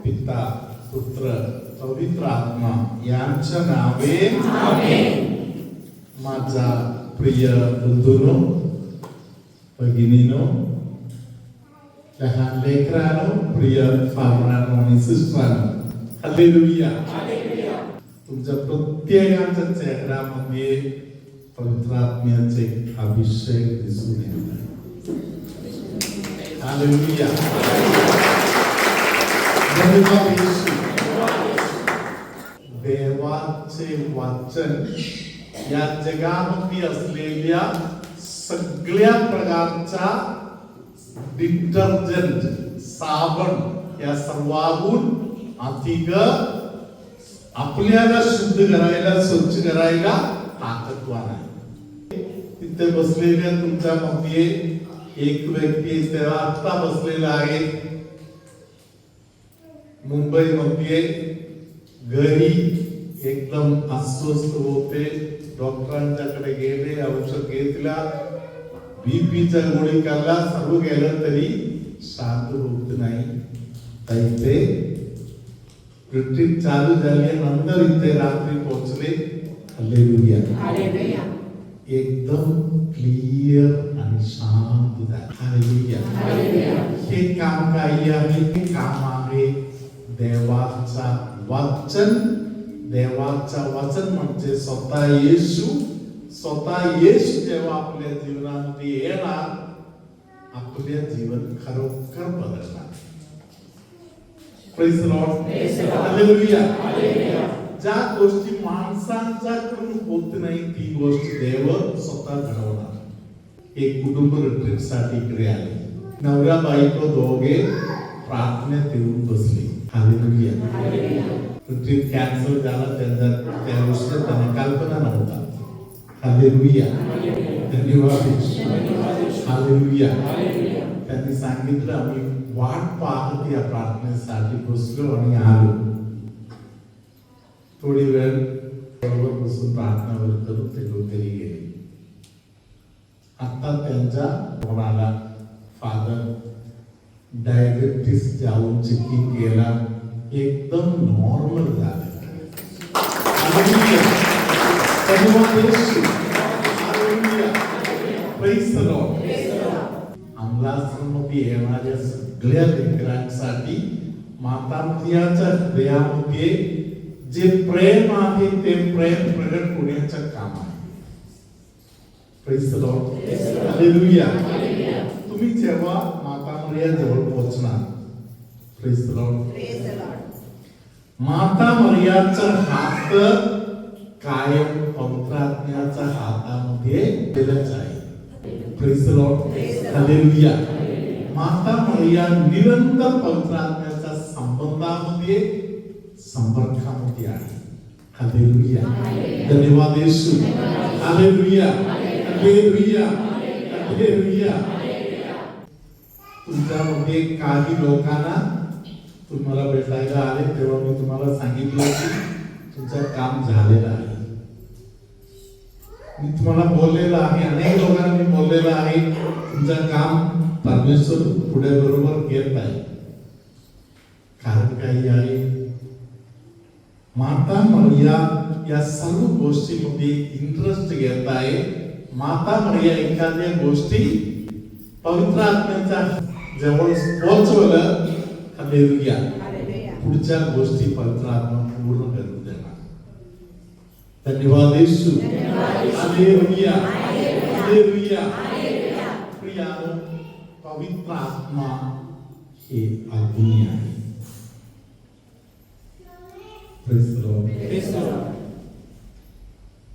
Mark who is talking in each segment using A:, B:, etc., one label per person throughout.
A: पिता पुत्र पवित्र आत्मा यांच्या नावे आमेन. माझा प्रिय बंधूंनो, भगिनीनो, लहान लेकरांनो, प्रिय फादरांनो आणि सिस्टरांनो, हालेलुया. तुमच्या प्रत्येकाच्या चेहऱ्यामध्ये पवित्र आत्म्याचे अभिषेक दिसून येत आहे. हालेलुया. धन्यवाद येशू. देवाचे वचन या जगामध्ये असलेल्या सगळ्या प्रकारचा डिटर्जंट, साबण या सर्वाहून अधिक आपल्याला शुद्ध करायला, स्वच्छ करायला ताकदवान आहे. तिथे बसलेल्या तुमच्या मध्ये एक व्यक्ती तेव्हा आता बसलेला आहे मुंबईमध्ये. घरी एकदम अस्वस्थ होते, डॉक्टरांच्याकडे गेले, औषध घेतला, बीपीचा गोळी खाल्ला, सर्व गेलं तरी शांत होत नाही. इथे ट्रीटमेंट चालू झाल्यानंतर इथे रात्री पोहोचले. हालेलुया. एकदम क्लिअर आणि शांत झाले. हालेलुया. हे काम काही आहे? हे काम आहे देवाचा वचन. देवाचा वचन म्हणजे स्वतः येशू. स्वतः येशू जेव्हा आपल्या जीवनामध्ये येणार, आपले जीवन खरोखर बदलणार. Praise the Lord. हालेलुया. ज्या गोष्टी माणसांच्याकडून होत नाही ती गोष्ट देव स्वतः घडवणार. एक कुटुंब रिट्रीट साठी इकडे आले. नवरा बायको दोघे प्रार्थनेत येऊन बसले. हालेलुया. रिट्रीट कॅन्सल झाला. त्या गोष्टीत त्यांना कल्पना नव्हता. हालेलुया. धन्यवाद. हालेलुया. त्यांनी सांगितलं, आम्ही वाट पाहत या प्रार्थनेसाठी बसलो आणि आलो. थोडी वेळ बरोबर बसून प्रार्थना करून ते घरी गेले. आता त्यांच्या कोणाला फादर डायबिटीस जाऊन चेकिंग केला, एकदम नॉर्मल झाले. अंमलामध्ये येणाऱ्या सगळ्या लेकरांसाठी माता मरियाच्या हृदयामध्ये जे प्रेम आहे ते प्रेम प्रगट होण्याचं काम आहे. Praise the Lord. हालेलुया. तुम्ही जेव्हा माता मरिया जवळ पोहोचणार, प्रेज द लॉर्ड, माता मरियाचा हात कायम पवित्र आत्म्याच्या हातामध्ये दिलाच आहे. Praise the Lord. हालेलुया. माता मरिया निरंतर पवित्र आत्म्याच्या संबंधामध्ये, संपर्कामध्ये आहे. हालेलुया. धन्यवाद येशू. हालेलुया. हालेलुया. हालेलुया. तुमच्यामध्ये काही लोकांना तुम्हाला भेटायला आले तेव्हा मी तुम्हाला सांगितलं की तुमचं काम झालेलं आहे. मी तुम्हाला बोललेलं आहे, अनेक लोकांना मी बोललेलं आहे, तुमचं काम परमेश्वर पुढे बरोबर घेत आहे. कारण काही आहे, माता मरिया या सर्व गोष्टीमध्ये इंटरेस्ट घेत आहे. माता मरिया एखाद्या गोष्टी पवित्र आत्म्याच्या जवळ पोहोचवलं, हालेलुया, पुढच्या गोष्टी पवित्र आत्मा पूर्ण करून देणार. धन्यवाद येशू. हालेलुया. हालेलुया. प्रियानो, पवित्र आत्मा हे अग्नी आहे.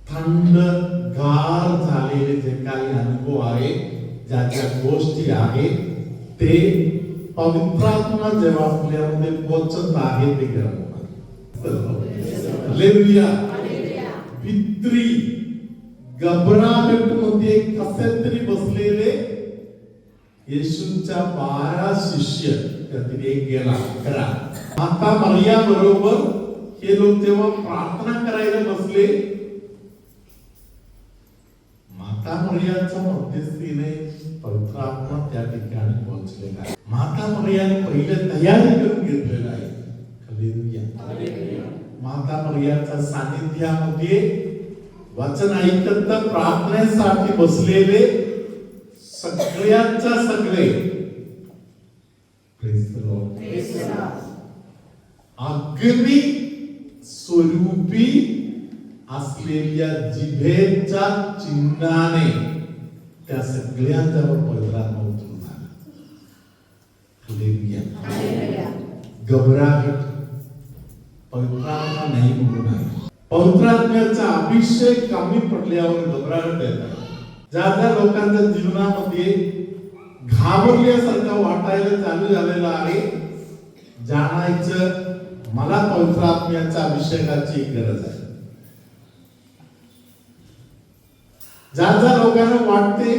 A: थंडगार झालेले जे काही अनुभव आहे, ज्या ज्या गोष्टी आहेत, ते पवित्र आत्मा जेव्हा आपल्यामध्ये पोचत आहे ते गरम होणार. हालेलुया. भित्री घबराहट मध्ये कसे तरी बसलेले येशूंच्या 12 शिष्य, त्यातील एक गेला. माता मरिया बरोबर हे लोक जेव्हा प्रार्थना करायला बसले, माता मरियाच्या मध्यस्थीने पवित्र आत्मा त्या ठिकाणी पोहोचलेला आहे. माता मरियाने पहिले तयारी करून घेतलेला आहे. माता मरियाच्या सानिध्यामध्ये वचन ऐकत प्रार्थनेसाठी बसलेले सगळ्यांच्या सगळे Praise the Lord. अग्नी स्वरूपी असलेल्या जिभेच्या चिन्हाने त्या सगळ्यांच्यावर पवित्र आत्मा उतरून आला. हालेलुया. घबराहट पवित्र आत्मा नाही म्हणून आहे. पवित्र आत्म्याचा अभिषेक कमी पडल्यावर घबराहट येतात. ज्या लोकांच्या जीवनामध्ये घाबरल्यासारखं वाटायला चालू झालेलं आहे, जाणायचं मला पवित्र आत्म्याच्या अभिषेकाची गरज आहे. ज्या लोकांना वाटते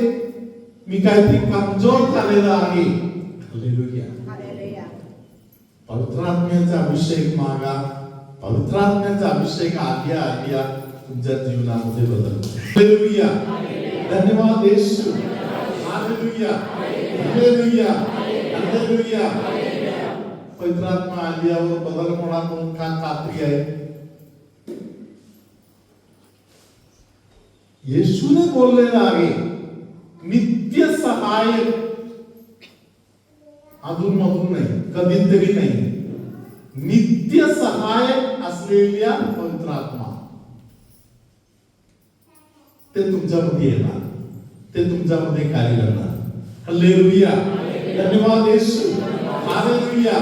A: मी काहीतरी कमजोर झालेला आहे, हालेलुया, पवित्र आत्म्याचा अभिषेक मागा. पवित्र आत्म्याचा अभिषेक आल्या तुमच्या जीवनामध्ये बदल. हालेलुया. धन्यवाद येशू. हालेलुया. हालेलुया. हालेलुया. पवित्र आत्मा आल्यावर बदल होणार म्हणून का खात्री आहे? येशूने बोललेला आहे नित्य सहाय्यक, अधून मधून नाही, कधीतरी नाही, नित्य सहाय्यक असलेल्या पवित्र आत्मा ते तुमच्यामध्ये येणार, ते तुमच्यामध्ये कार्य करणार. हालेलुया. धन्यवाद Yeshu. Hallelujah.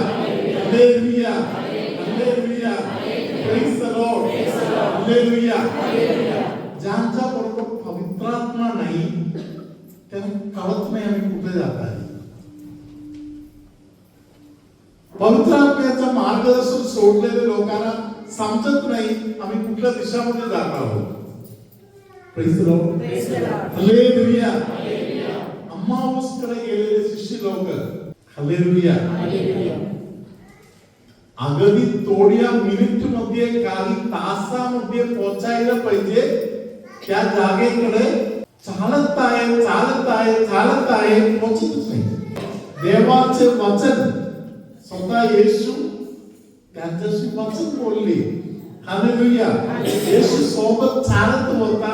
A: Hallelujah. Hallelujah. Praise the Lord. Hallelujah. ज्यांच्या बरोबर पवित्र आत्मा नाही त्यांना कळत नाही आम्ही कुठे जात आहे. पवित्र आत्म्याचं मार्गदर्शन सोडलेल्या लोकांना समजत नाही आम्ही कुठल्या दिशामध्ये जात आहोत. Praise the Lord. हालेलुया. अम्माऊसकडे गेलेले शिष्य लोक, हालेलुया, अगदी थोड्या मिनिट मध्ये काही तासामध्ये पोहोचायला पाहिजे त्या जागेकडे चालत आहे पोहोचतच नाही. देवाचे वचन स्वतः येशू त्यांच्याशी वचन बोलले. हालेलुया. येशू सोबत चालत होता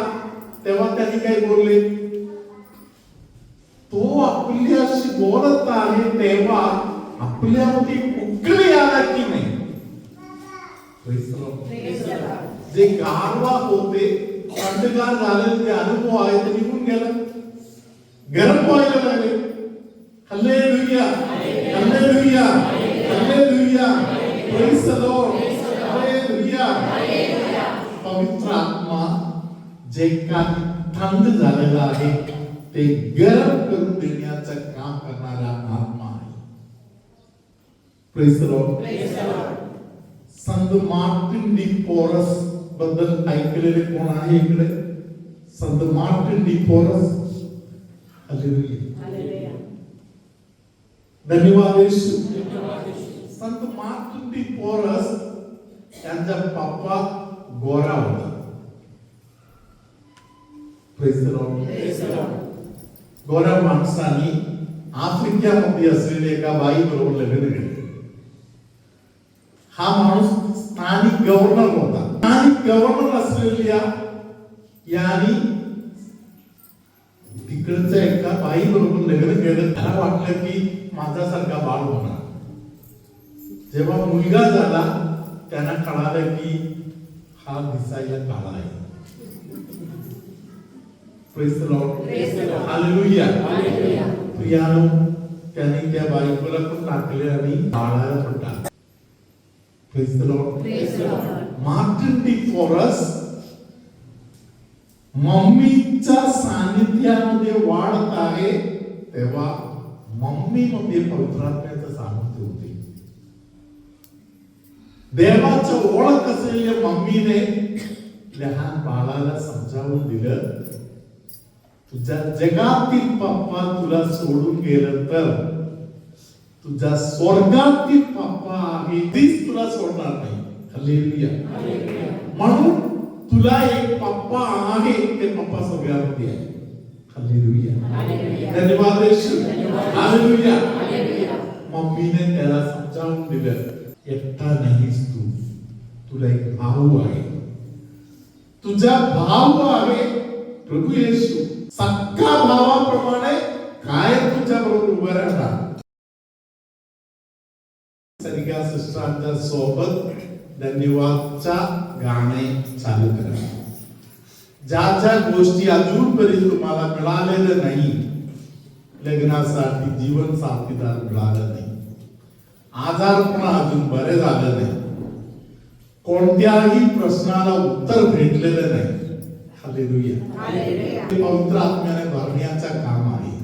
A: तेव्हा त्यांनी काय बोलले? तो आपल्याशी बोलत आहे तेव्हा आपल्यामध्ये उकळी आला की नाही? जे गारवा होते, थंडगार झालेले जे अनुभव आहे ते निघून गेला, गरम व्हायला लागले. Hallelujah. Hallelujah. Hallelujah. Praise the Lord. Hallelujah. पवित्र आत्मा जे काही थंड झालेला आहे ते गरम करून देण्याचं काम करणारा आत्मा आहे. Praise the Lord. Sant Martin D पोरस बद्दल ऐकलेले कोण आहे इकडे? संत मार्टिन डी पोरस. हालेलुया. धन्यवाद येशू. संत मार्टिन डी पोरस त्यांचा पप्पा गोरा होता. Praise the Lord. गोरा माणसाने आफ्रिकेमध्ये असलेल्या एका बाई बरोबर लग्न केले. हा माणूस स्थानिक गव्हर्नर होता. स्थानिक गव्हर्नर असलेल्या याने तिकडच्या एका बाई बरोबर लग्न केलं. त्याला वाटलं की माझ्यासारखा बाळ होणार. जेव्हा मुलगा झाला त्यांना कळालं की हा दिसायला काळा आहे. Praise the Lord. Hallelujah. प्रियानो, त्याने त्या बायकोला पण टाकले आणि बाळाला पण टाकले. Praise the Lord. Martin D पोरस मम्मीच्या सानिध्यामध्ये वाढत आहे तेव्हा मम्मीमध्ये पवित्र आत्म्याचं सामर्थ्य होते. देवाचं ओळख असलेल्या मम्मीने लहान बाळाला समजावून दिलं, तुझ्या जगातील पप्पा तुला सोडून गेलं तर तुझ्या स्वर्गातील पप्पा आहे तीच तुला सोडणार नाही. हालेलुया. म्हणून तुला एक पप्पा आहे, ते पप्पा सगळ्यामध्ये आहे. हालेलुया. धन्यवाद येशू. हालेलुया. मम्मीने त्याला समजावून दिलं, एकटा नाहीस तू तुला एक भाऊ आहे, तुझा भाऊ आहे प्रभू येशू. सक्का भावाप्रमाणे काय तुझ्या बरोबर उभं राहणार. सरिका सिस्टरांच्या सोबत धन्यवादचा गाणे चालू करा. ज्या ज्या गोष्टी अजूनपर्यंत तुम्हाला मिळालेल्या नाही, लग्नासाठी जीवन साथीदार मिळालं नाही, आजारपण अजून बरे झालं नाही, कोणत्याही प्रश्नाला उत्तर भेटलेलं नाही, हालेलुया, पवित्र आत्म्याने भरण्याचं काम आहे.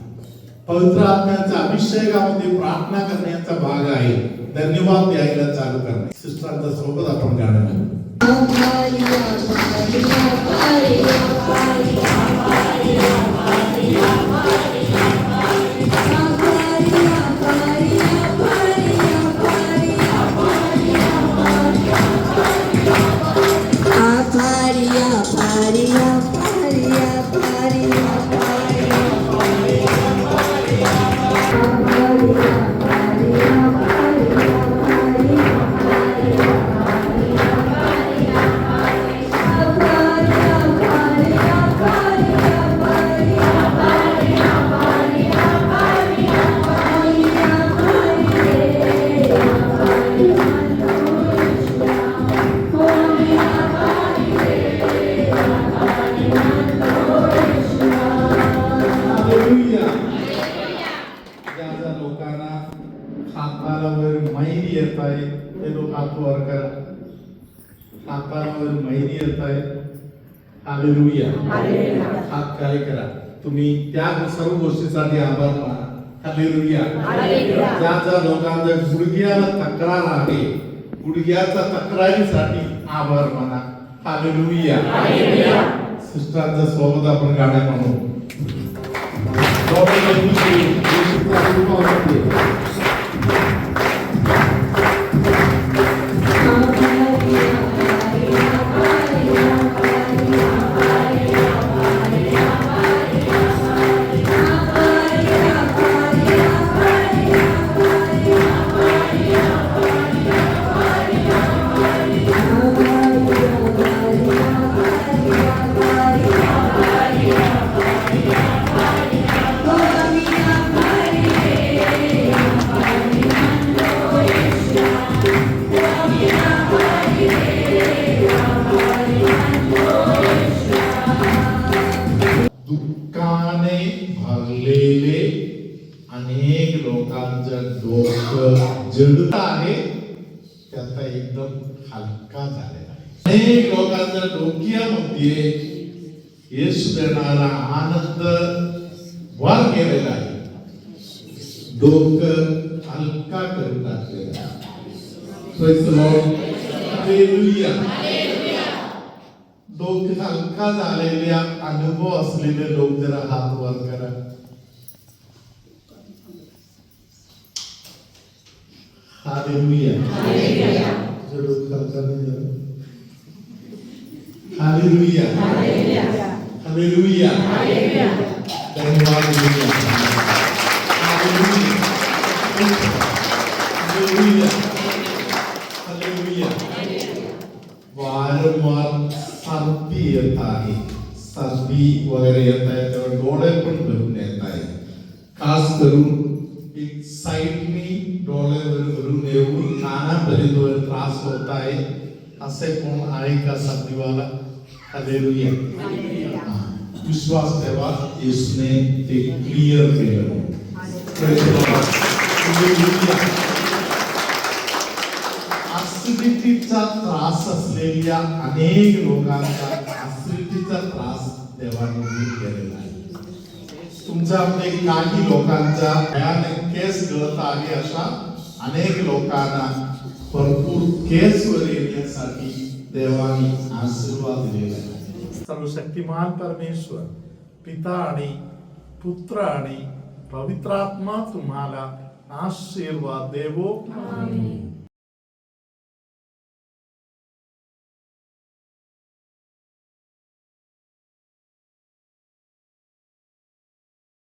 A: पवित्र आत्म्याच्या अभिषेकामध्ये प्रार्थना करण्याचा भाग आहे. धन्यवाद द्यायला चालू करणे. सिस्टरांच्या सोबत आपण गाणं म्हणू. हात खाली करा. तुम्ही त्या सर्व गोष्टीसाठी आभार माना. हालेलुया. ज्या ज्या लोकांच्या गुडघ्याला तक्रार आहे, गुडघ्याच्या तक्रारीसाठी आभार माना. हालेलुया. सिस्टरांच्या सोबत आपण गाणं म्हणू. दुःखाने भरलेले अनेक लोकांचं डोकं जड आहे, त्याचा एकदम हलका झालेला आहे. अनेक लोकांच्या डोक्यामध्ये येशू देणारा आनंद वर गेलेला आहे, डोकं हलका करून टाकलेला आहे. Praise the Lord. हालेलुया. डोकं हलका झालेल्या अनुभव असलेले लोक जरा हात वर करा. हालेलुया. डोकं हलका नाही झालं. हालेलुया. हालेलुया. धन्यवाद. हालेलुया. हालेलुया. वारंवार सर्दी येत आहे, सर्दी वगैरे येत आहे, तेव्हा डोळे पण भरून येत आहे. खास करून एक साईडनी डोळे भरून येऊन कानापर्यंत त्रास होत आहे. असे कोण आहे का सर्दीवाला? हालेलुया. विश्वास ठेवा, येशूने ते क्लिअर केलं. ऍसिडिटीचा त्रास असलेल्या अनेक लोकांचा ऍसिडिटीचा त्रास देवाने दूर केलेला आहे. तुमच्यामध्ये काही लोकांचा भयानक केस गळत आहे, अशा अनेक लोकांना भरपूर केसवर येण्यासाठी देवाने आशीर्वाद दिलेला आहे. सर्वशक्तिमान परमेश्वर पिता आणि पुत्र आणि पवित्र आत्मा तुम्हाला आशीर्वाद देवो. आमेन.